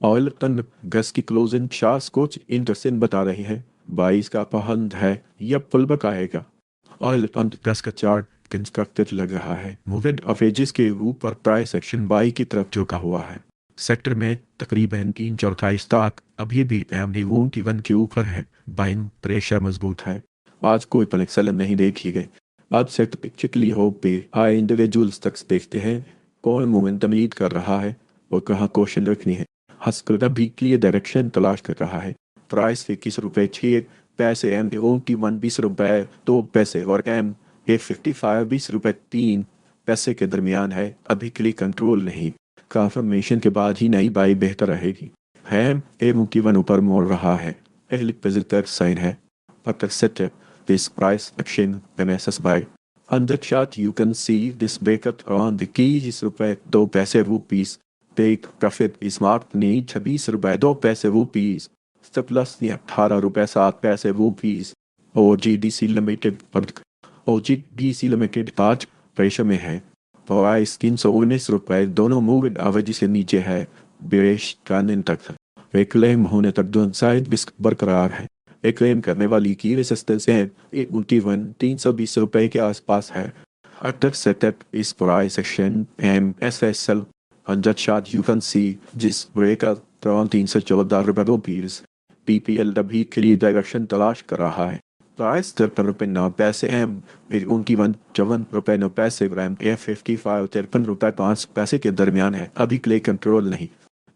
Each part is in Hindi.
ऑयल टन गैस की क्लोजिंग चार्ट कुछ इंटरेस्टिंग बता रही है। 22 का पहंद है या पुलबक आएगा। ऑयल टन गैस का चार्ट कंस्ट्रक्टेड लग रहा है। मूवमेंट ऑफ एजेस के ऊपर प्राइस सेक्शन बाई की तरफ झुका हुआ है। सेक्टर में तकरीबन 3/4 स्टॉक अभी भी MD1 के ऊपर है। बाइंग प्रेशर मजबूत है। आज कोई पलक नहीं देखी गई। आज सेक्टर पिक्चरली हो पे हाई इंडिविजुअल्स तक देखते हैं कौन मोमेंटम लीड कर रहा है और कहाँ क्वेश्चन रखनी है। हस्करदा भी क्लियर डायरेक्शन तलाश कर रहा है। प्राइस 21 रुपए 6 पैसे MD1 20 रुपए 2 पैसे और MA55 20 रुपए 3 पैसे के दरमियान है। अभी के लिए कंट्रोल नहीं। कंफर्मेशन के बाद ही नई बाई बेहतर रहेगी। हैम MD1 ऊपर मोड़ रहा है। एलिक पॉजिटिव साइन है। After setup, this price action MSS buy. On the chart, you can see this breakout on the keys रुपए 2 पैसे rupees. Take profit is marked नहीं 26 रुपए 2 पैसे rupees. Stop loss ने 18 रुपए 7 पैसे rupees. OGDC Limited पर OGDC Limited आज प्रेशर में है। प्राइस 319 रुपए दोनों मूविंग एवरेज से नीचे है। बेरिश कानून तक क्लेम होने तक डाउनसाइड रिस्क बरकरार है। एक क्लेम करने वाली की रेसिस्टेंस है 320 रुपए के आसपास है। Attock setup is price section MSSL 100 shot you can see जिस ब्रेकर 314 रुपए PPLW के लिए डायरेक्शन तलाश कर रहा है। प्राइस 53 रुपए 9 पैसे उनकी 54 रुपए 9 पैसे ग्राम F55 53 रुपए 5 पैसे के दरमियान है। अभी क्ले कंट्रोल नहीं।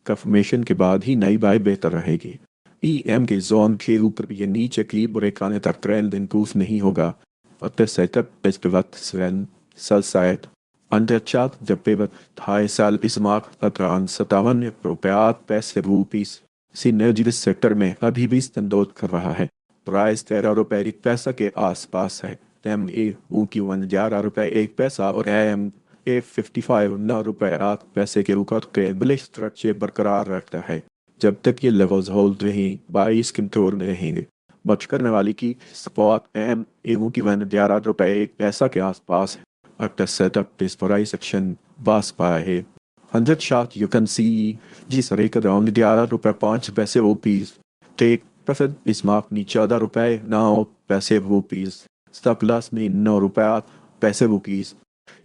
कंफर्मेशन के बाद ही नई बाय बेहतर रहेगी। EM के जोन के ऊपर या नीचे की ब्रेक आने तक ट्रेंड इंप्रूव नहीं होगा। अतः सेटअप इस वक्त स्वयं सेल साइड अंडर चार्ट जब पेवर 2.5 साल इस मार्क 57 रुपए 8 पैसे रूपीस सिनर्जी सेक्टर में अभी भी संदोध कर रहा है। प्राइस 13 रुपए 1 पैसा के आसपास है। MA1 11 रुपए 1 पैसा और MA55 9 रुपए 8 पैसे के ऊपर के बुलिश स्ट्रक्चर बरकरार रखता है। जब तक ये लेवल्स होल्ड रही 22 कंट्रोल में रहेंगे। बच करने वाली की स्पॉट MA1 11 रुपए 1 पैसा के आसपास है। After setup this price action bus by 100 shot you can see जिस रेट अराउंड 11 रुपए 5 पैसे rupees. Take profit is mark नी 14 रुपए 9 पैसे रुपीस। स्टॉप लॉस में 9 रुपए 8 पैसे रुपीस।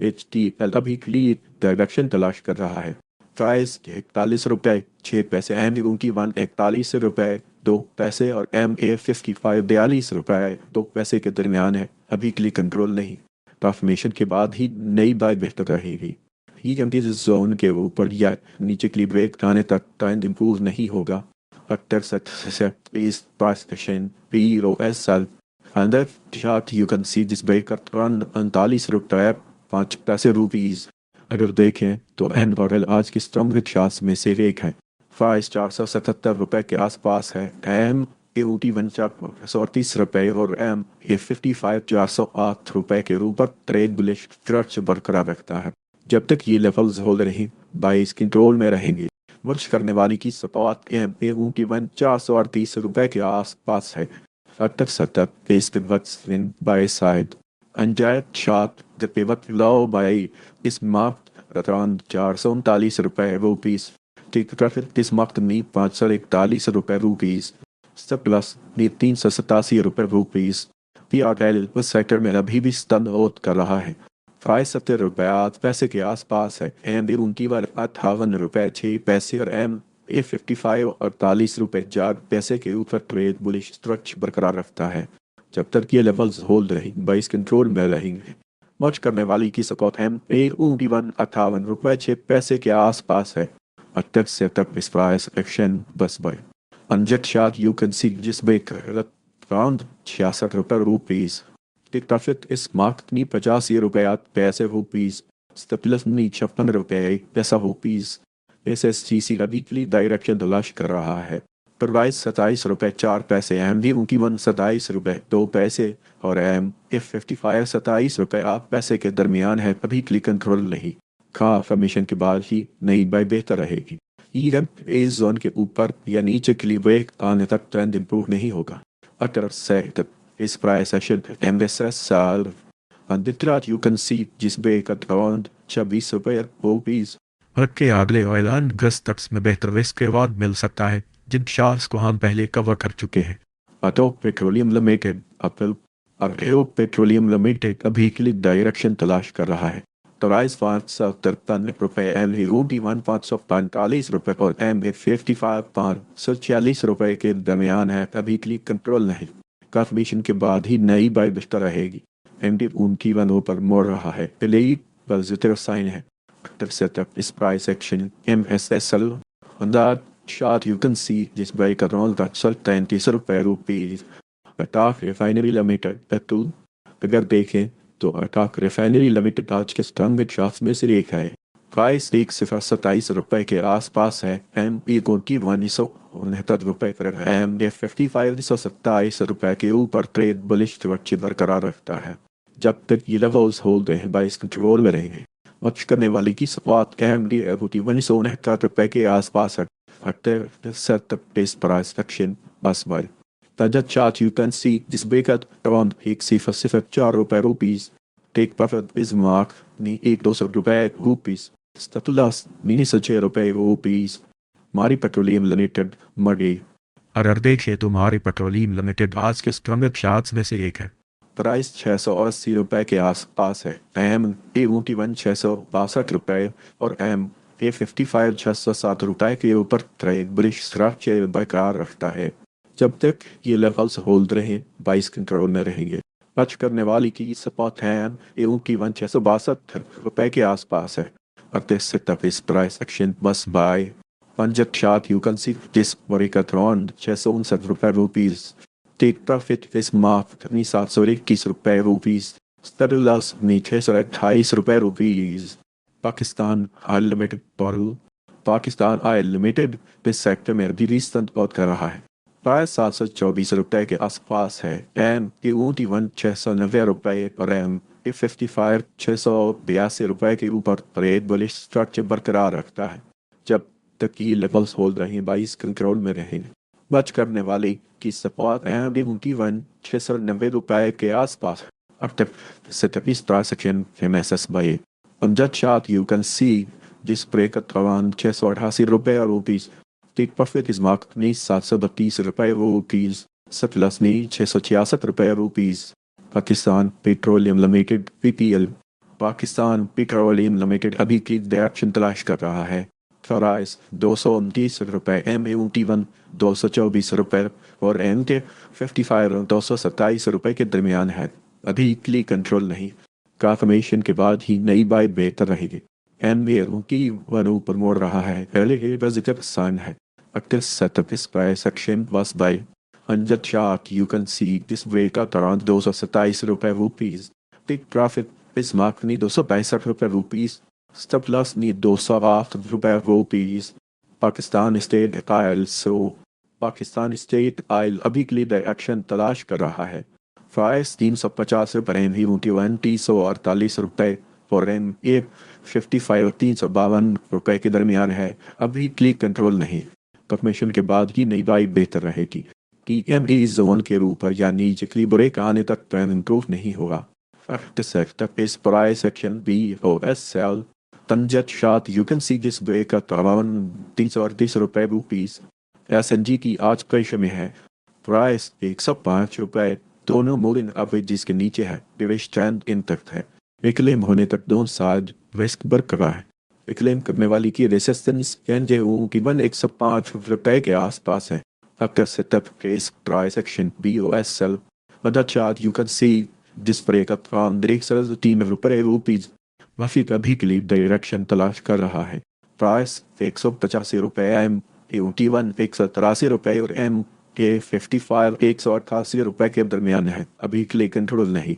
HTL अभी क्लियर डायरेक्शन तलाश कर रहा है। प्राइस 41 रुपए 6 पैसे MD1 41 रुपए 2 पैसे और MA55 42 रुपए 2 पैसे के दरमियान है। अभी के लिए कंट्रोल नहीं। ट्रांसफॉर्मेशन के बाद ही नई बाय बेहतर रहेगी। ही जमती जोन के ऊपर या नीचे के लिए ब्रेक आने तक ट्रेंड इंप्रूव नहीं होगा। अक्टर इस सेक्शन POSL अंदर chart you can see this break at 39 रुपए 5 पैसे रुपीस। अगर देखें तो NRL आज की स्ट्रॉन्ग चार्ट्स में से एक है। प्राइस 477 रुपए के आसपास है। MA1 434 रुपए और MA55 408 रुपए के ऊपर ट्रेड बुलिश स्ट्रक्चर बरकरार रखता है। जब तक ये लेवल्स होल्ड रहे 22 कंट्रोल में रहेंगे। वर्ष करने वाली की सपोर्ट MA1 438 रुपए के आसपास है। Attock setup base pivots in buy side Undirected shot the pivot low by is marked around 439 rupees. Take profit is marked me 541 rupees. Stop loss me 387 rupees. PRL उस सेक्टर में अभी भी स्तंभ होत कर रहा है। प्राइस 70 रुपए 8 पैसे के आसपास है। उनकी बार 58 रुपए 6 पैसे और MA55 48 रुपए 4 पैसे के ऊपर ट्रेड बुलिश स्ट्रक्चर बरकरार रखता है। जब तक ये लेवल्स होल्ड रही 22 कंट्रोल में रहेंगे। मर्ज करने वाली की सपोर्ट MA1 58 रुपए 6 पैसे के आसपास है। Attock setup is price action based buy अनजेट शार्ट यू कैन सी जिस बेकर अराउंड 66 रुपए rupees. Take profit is mark नी 85 रुपए 8 पैसे रुपीस। स्टेपलस नी 56 रुपए 1 पैसा रुपीस। SSGC का वीकली डायरेक्शन तलाश कर रहा है। प्राइस 27 रुपए 4 पैसे MD1 27 रुपए 2 पैसे और MA55 27 रुपए 8 पैसे के दरमियान है। अभी क्लिक कंट्रोल नहीं। कंफर्मेशन के बाद ही नई बाय बेहतर रहेगी। इस जोन के ऊपर या नीचे के लिए ब्रेक आने तक ट्रेंड इंप्रूव नहीं होगा। अटर set is price session MSSL अंदित्रात यू कैन सी जिस ब्रेक अराउंड 26 रुपए रुपीस और के अगले ऑयल एंड गैस टैक्स में बेहतर रिस्क के बाद मिल सकता है, जिन शेयर्स को हम पहले कवर कर चुके हैं। अतो पेट्रोलियम लिमिटेड अरेओ पेट्रोलियम लिमिटेड अभी के लिए डायरेक्शन तलाश कर रहा है। तो राइस 553 रुपये, एम 545 रुपये और एम 545 के दरमियान है। अभी के लिए कंट्रोल नहीं, कंफर्मेशन के बाद ही नई बाय बेहतर रहेगी। एमडी उनकी वनों पर मोड़ रहा है, पहले पॉजिटिव साइन है। Setup is price action MSSL. On that chart you can see this break around that certainty rupees. अटाक refinery limited petrol अगर देखें तो अटाक रिफाइनरी लिमिटेड आज के स्ट्रॉन्ग चार्ट्स में से एक है। प्राइस 127 रुपये के आसपास है। एम पी को की 169 रुपये पर है। एम डे 127 के ऊपर ट्रेड बुलिश सुरक्षित बरकरार रखता है। जब तक ये लेवल्स होल्ड हैं बाइस कंट्रोल में रहेंगे। वॉच करने वाले की सपोर्ट एम डी 169 के आसपास है। Setup is price action as well. The chart you can see this break at around 104 rupees. Take profit is mark ni 1,200 rupees. Stop loss mini 6 rupees. मारी पेट्रोलियम लिमिटेड मरी। अगर देखें तो मारी पेट्रोलियम लिमिटेड आज के स्ट्रॉन्ग चार्ट्स में से एक है। प्राइस 680 के आसपास है। एम A51 662 और एम A55 607 के ऊपर ट्रेड बुलिश स्ट्रक्चर बरकरार रखता है। जब तक ये लेवल्स होल्ड रहे 22 कंट्रोल में रहेंगे। टच करने वाली की सपोर्ट है A51 662 के आसपास है। और this setup is price action based buy पंजत chart you can see this वरिकाथ्रॉन 659 रुपीज। टेक प्रॉफिट इस माफ 721 रुपीज। स्टेडुलस 628 रुपीज। पाकिस्तान ऑयल लिमिटेड बॉटल। Pakistan oil limited is sector में भी रिस्टंट आउट कर रहा है। प्राइस 724 के आसपास है। एम A51 690 और एम A55 682 के ऊपर ट्रेड बुलिश स्ट्रक्चर बरकरार रखता है। जब तक ये लेवल्स होल्ड रहे 22 कंट्रोल में रहेंगे। बच करने वाले की सपोर्ट एम A51 690 के आसपास है। अब तक सेटअप इस transaction famous bye On that chart you can see this break at around 688 rupees. Take profit is marked ni 732 rupees. Surplus ni 666 rupees. Pakistan Petroleum Limited PPL. Pakistan petroleum limited अभी की डायरेक्शन तलाश कर रहा है। प्राइस 229 रुपये, एम A51 224 रुपये और एम के 55 227 रुपये के दरमियान है। अभी के लिए कंट्रोल नहीं, कंफर्मेशन के बाद ही नई बाय बेहतर रहेगी। एम की वनों पर मोड़ रहा है, पहले ही पॉजिटिव साइन है। अक्टर setup is price action based buy अंजद chart you can see this break out around 227 rupees. Take profit is mark नी 262 रुपीज। स्टॉप लॉस नी 208 रुपीज। पाकिस्तान स्टेट आयल अभी के लिए डायरेक्शन तलाश कर रहा है। प्राइस 350 रुपये, एम A51 348 रुपये और एम A55 352 रुपये के दरमियान है। अभी क्लिक कंट्रोल नहीं, कंफर्मेशन के बाद ही नई बाई बेहतर रहेगी कि एम ए जोन के ऊपर या नीचे क्लिक ब्रेक आने तक ट्रेंड इंप्रूव नहीं होगा। Sector is price section BOSL तंजत शात you can see this break at around 338 rupees. SNG की आज कैश में है। प्राइस 105 रुपये, दोनों मूविंग एवरेज के नीचे है। बेरिश ट्रेंड इंटैक्ट है। क्लेम होने तक दोनों साइड रिस्क बरकरार है। क्लेम करने वाली की रेसिस्टेंस की 105 रुपये के आसपास है। After setup case price action BOSL. On the chart you can see this break up from the rupees. वाफी अभी के लिए डायरेक्शन तलाश कर रहा है। प्राइस 185 रुपये, एम A51 183 रुपये और एम A55 188 रुपये के दरमियान है। अभी के लिए कंट्रोल नहीं,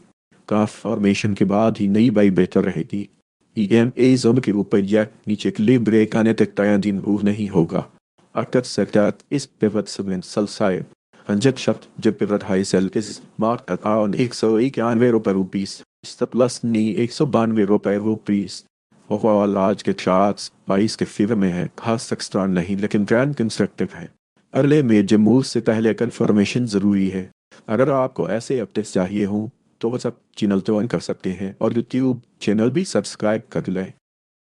कंफर्मेशन के बाद ही नई बाई बेहतर रहेगी। EMA जोन के ऊपर या नीचे के लिए ब्रेक आने तक ट्रेंड इंप्रूव नहीं होगा। अक्टर सेक्टर इस पिवट सेगमेंट सलसाइड अंजत शब्द जब पिवट हाई सेल इस मार्क अराउंड 191 रुपीज। प्लस नी 192 रुपीज। ओवरऑल आज के चार्ट्स 22 के फेवर में है। खास एक्स्ट्रा नहीं लेकिन ट्रेंड कंस्ट्रक्टिव है। अगले मेजर मूव से पहले कंफर्मेशन जरूरी है। अगर आपको ऐसे अपडेट्स चाहिए हों तो बस आप चैनल ज्वाइन कर सकते हैं और यूट्यूब चैनल भी सब्सक्राइब कर लें।